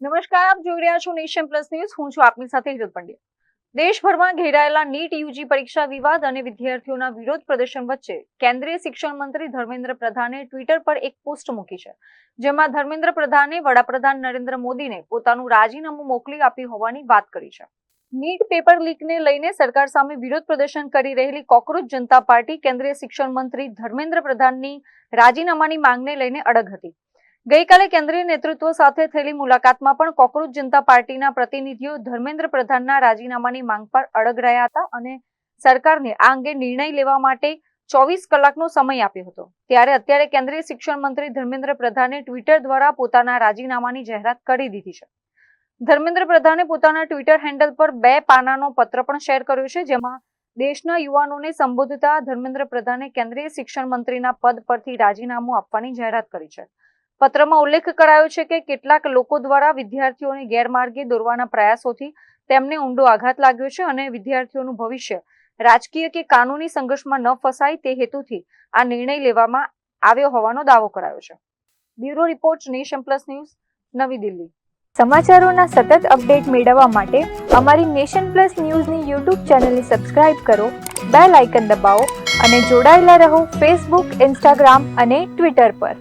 નમસ્કાર, આપ જોઈ રહ્યા છો નેશન પ્લસ ન્યૂઝ. હું છું આપની સાથે હિરલ પંડ્યા. દેશભરમાં ઘેરાયેલા નીટ યુજી પરીક્ષા વિવાદ અને વિદ્યાર્થીઓના વિરોધ પ્રદર્શન વચ્ચે કેન્દ્રીય શિક્ષણ મંત્રી ધર્મેન્દ્ર પ્રધાને ટ્વિટર પર એક પોસ્ટ મૂકી છે, જેમાં ધર્મેન્દ્ર પ્રધાને વડાપ્રધાન નરેન્દ્ર મોદીને પોતાનું રાજીનામું મોકલી આપ્યું હોવાની વાત કરી છે. નીટ પેપર લીકને લઈને સરકાર સામે વિરોધ પ્રદર્શન કરી રહેલી કોકરોચ જનતા પાર્ટી કેન્દ્રીય શિક્ષણ મંત્રી ધર્મેન્દ્ર પ્રધાનની રાજીનામાની માંગને લઈને અડગ હતી. ગઈકાલે કેન્દ્રીય નેતૃત્વ સાથે થયેલી મુલાકાતમાં પણ કોકરોચ જનતા પાર્ટીના પ્રતિનિધિઓ ધર્મેન્દ્ર પ્રધાનના રાજીનામાની માંગ પર અડગ રહ્યા હતા અને સરકારને આ અંગે નિર્ણય લેવા માટે 24 કલાકનો સમય આપ્યો હતો. ત્યારે અત્યારે કેન્દ્રીય શિક્ષણ મંત્રી ધર્મેન્દ્ર પ્રધાને ટ્વિટર દ્વારા પોતાના રાજીનામાની જાહેરાત કરી દીધી છે. ધર્મેન્દ્ર પ્રધાને પોતાના ટ્વિટર હેન્ડલ પર 2 પાનાનો પત્ર પણ શેર કર્યો છે, જેમાં દેશના યુવાનોને સંબોધતા ધર્મેન્દ્ર પ્રધાને કેન્દ્રીય શિક્ષણ મંત્રીના પદ પરથી રાજીનામું આપવાની જાહેરાત કરી છે. પત્રમાં ઉલ્લેખ કરાયો છે કે કેટલાક લોકો દ્વારા વિદ્યાર્થીઓને ગેરમાર્ગે દોરવાના પ્રયાસોથી તેમને ઊંડો આઘાત લાગ્યો છે અને વિદ્યાર્થીઓનું ભવિષ્ય રાજકીય કે કાનૂની સંઘર્ષમાં ન ફસાય તે હેતુથી આ નિર્ણય લેવામાં આવ્યો હોવાનો દાવો કરાયો છે. Bureau report, nation plus news, નવી દિલ્હી. સમાચારોના સતત અપડેટ મેળવવા માટે અમારી નેશન પ્લસ ન્યૂઝની યુટ્યુબ ચેનલને સબસ્ક્રાઇબ કરો, બેલ આઇકન દબાવો અને જોડાયેલા રહો ફેસબુક, ઇન્સ્ટાગ્રામ અને ટ્વિટર પર.